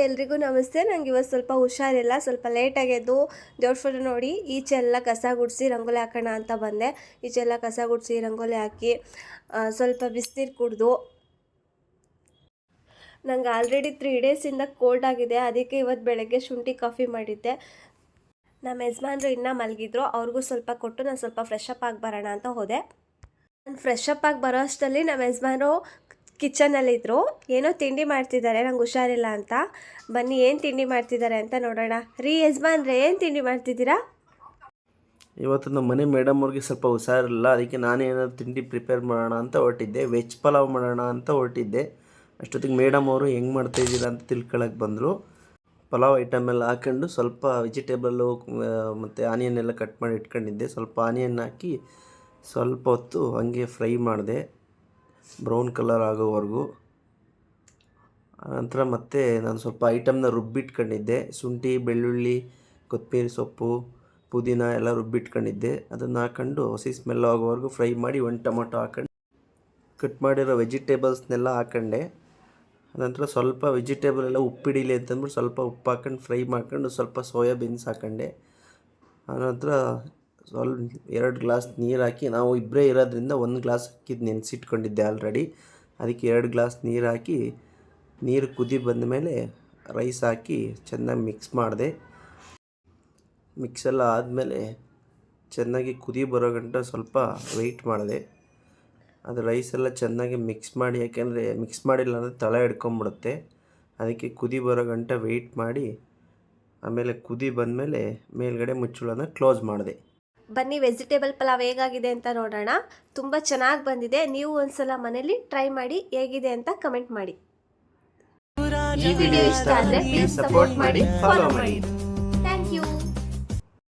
ಎಲ್ರಿಗೂ ನಮಸ್ತೆ. ನಂಗೆ ಇವತ್ತು ಸ್ವಲ್ಪ ಹುಷಾರಿಲ್ಲ, ಸ್ವಲ್ಪ ಲೇಟಾಗಿ ಎದ್ದು ದೇವ್ರ ಫೋಟೋ ನೋಡಿ ಈಚೆ ಎಲ್ಲ ಕಸ ಗುಡಿಸಿ ರಂಗೋಲಿ ಹಾಕೋಣ ಅಂತ ಬಂದೆ. ಈಚೆ ಎಲ್ಲ ಕಸ ಗುಡಿಸಿ ರಂಗೋಲಿ ಹಾಕಿ ಸ್ವಲ್ಪ ಬಿಸಿನೀರು ಕುಡಿದು, ನಂಗೆ ಆಲ್ರೆಡಿ 3 ಡೇಸಿಂದ ಕೋಲ್ಡ್ ಆಗಿದೆ. ಅದಕ್ಕೆ ಇವತ್ತು ಬೆಳಗ್ಗೆ ಶುಂಠಿ ಕಾಫಿ ಮಾಡಿದ್ದೆ. ನಮ್ಮ ಯಜಮಾನ್ರು ಇನ್ನೂ ಮಲಗಿದ್ರು, ಅವ್ರಿಗೂ ಸ್ವಲ್ಪ ಕೊಟ್ಟು ನಾನು ಸ್ವಲ್ಪ ಫ್ರೆಶ್ ಅಪ್ ಆಗಿ ಬರೋಣ ಅಂತ ಹೋದೆ. ನಾನು ಫ್ರೆಶ್ ಅಪ್ ಆಗಿ ಬರೋ ಅಷ್ಟರಲ್ಲಿ ನಮ್ಮ ಯಜಮಾನ್ರು ಕಿಚನಲ್ಲಿದ್ದರು. ಏನೋ ತಿಂಡಿ ಮಾಡ್ತಿದ್ದಾರೆ, ನಂಗೆ ಹುಷಾರಿಲ್ಲ ಅಂತ. ಬನ್ನಿ ಏನು ತಿಂಡಿ ಮಾಡ್ತಿದ್ದಾರೆ ಅಂತ ನೋಡೋಣ. ರೀ ಯಜಮಾನ್ರೆ, ಏನು ತಿಂಡಿ ಮಾಡ್ತಿದ್ದೀರಾ? ಇವತ್ತು ನಮ್ಮ ಮನೆ ಮೇಡಮ್ ಅವ್ರಿಗೆ ಸ್ವಲ್ಪ ಹುಷಾರಿಲ್ಲ, ಅದಕ್ಕೆ ನಾನೇ ಏನಾದ್ರು ತಿಂಡಿ ಪ್ರಿಪೇರ್ ಮಾಡೋಣ ಅಂತ ಹೊರಟಿದ್ದೆ. ವೆಜ್ ಪಲಾವ್ ಮಾಡೋಣ ಅಂತ ಹೊರಟಿದ್ದೆ. ಅಷ್ಟೊತ್ತಿಗೆ ಮೇಡಮ್ ಅವರು ಹೆಂಗೆ ಮಾಡ್ತಾಯಿದ್ದೀರಾ ಅಂತ ತಿಳ್ಕೊಳಕ್ಕೆ ಬಂದರು. ಪಲಾವ್ ಐಟಮ್ ಎಲ್ಲ ಹಾಕ್ಕೊಂಡು ಸ್ವಲ್ಪ ವೆಜಿಟೇಬಲ್ಲು ಮತ್ತು ಆನಿಯನ್ ಎಲ್ಲ ಕಟ್ ಮಾಡಿ ಇಟ್ಕೊಂಡಿದ್ದೆ. ಸ್ವಲ್ಪ ಆನಿಯನ್ ಹಾಕಿ ಸ್ವಲ್ಪ ಹೊತ್ತು ಹಂಗೆ ಫ್ರೈ ಮಾಡಿದೆ, ಬ್ರೌನ್ ಕಲರ್ ಆಗೋವರೆಗೂ. ಆನಂತರ ಮತ್ತೆ ನಾನು ಸ್ವಲ್ಪ ಐಟಮ್ನ ರುಬ್ಬಿಟ್ಕೊಂಡಿದ್ದೆ. ಶುಂಠಿ, ಬೆಳ್ಳುಳ್ಳಿ, ಕೊತ್ತಂಬರಿ ಸೊಪ್ಪು, ಪುದೀನ ಎಲ್ಲ ರುಬ್ಬಿಟ್ಕೊಂಡಿದ್ದೆ. ಅದನ್ನು ಹಾಕ್ಕೊಂಡು ಹಸಿ ಸ್ಮೆಲ್ ಆಗೋವರೆಗೂ ಫ್ರೈ ಮಾಡಿ 1 ಟೊಮೊಟೊ ಹಾಕೊಂಡು ಕಟ್ ಮಾಡಿರೋ ವೆಜಿಟೇಬಲ್ಸ್ನೆಲ್ಲ ಹಾಕೊಂಡೆ. ಅನಂತರ ಸ್ವಲ್ಪ ವೆಜಿಟೇಬಲ್ ಎಲ್ಲ ಉಪ್ಪಿಡಿಲಿ ಅಂತಂದ್ಬಿಟ್ಟು ಸ್ವಲ್ಪ ಉಪ್ಪು ಹಾಕೊಂಡು ಫ್ರೈ ಮಾಡ್ಕೊಂಡು ಸ್ವಲ್ಪ ಸೋಯಾಬೀನ್ಸ್ ಹಾಕೊಂಡೆ. ಆನಂತರ ಸ್ವಲ್ಪ 2 ಗ್ಲಾಸ್ ನೀರು ಹಾಕಿ, ನಾವು ಇಬ್ಬರೇ ಇರೋದ್ರಿಂದ 1 ಗ್ಲಾಸ್ ಅಕ್ಕಿ ನೆನೆಸಿಟ್ಕೊಂಡಿದ್ದೆ ಆಲ್ರೆಡಿ. ಅದಕ್ಕೆ 2 ಗ್ಲಾಸ್ ನೀರು ಹಾಕಿ, ನೀರು ಕುದಿ ಬಂದ ಮೇಲೆ ರೈಸ್ ಹಾಕಿ ಚೆನ್ನಾಗಿ ಮಿಕ್ಸ್ ಮಾಡಿದೆ. ಮಿಕ್ಸೆಲ್ಲ ಆದಮೇಲೆ ಚೆನ್ನಾಗಿ ಕುದಿ ಬರೋ ಗಂಟ ಸ್ವಲ್ಪ ವೆಯ್ಟ್ ಮಾಡಿದೆ. ಅದು ರೈಸೆಲ್ಲ ಚೆನ್ನಾಗಿ ಮಿಕ್ಸ್ ಮಾಡಿ, ಯಾಕೆಂದರೆ ಮಿಕ್ಸ್ ಮಾಡಿಲ್ಲ ಅಂದರೆ ತಳ ಹಿಡ್ಕೊಂಬಿಡುತ್ತೆ. ಅದಕ್ಕೆ ಕುದಿ ಬರೋ ಗಂಟ ವೆಯ್ಟ್ ಮಾಡಿ, ಆಮೇಲೆ ಕುದಿ ಬಂದಮೇಲೆ ಮೇಲ್ಗಡೆ ಮುಚ್ಚಳನ ಕ್ಲೋಸ್ ಮಾಡಿದೆ. ಬನ್ನಿ ವೆಜಿಟೇಬಲ್ ಪಲಾವ್ ಹೇಗಾಗಿದೆ ಅಂತ ನೋಡೋಣ. ತುಂಬ ಚೆನ್ನಾಗಿ ಬಂದಿದೆ. ನೀವು ಒಂದ್ಸಲ ಮನೇಲಿ ಟ್ರೈ ಮಾಡಿ, ಹೇಗಿದೆ ಅಂತ ಕಮೆಂಟ್ ಮಾಡಿ. ಈ ವಿಡಿಯೋ ಇಷ್ಟ ಆದರೆ ಪ್ಲೀಸ್ ಸಪೋರ್ಟ್ ಮಾಡಿ, ಫಾಲೋ ಮಾಡಿ.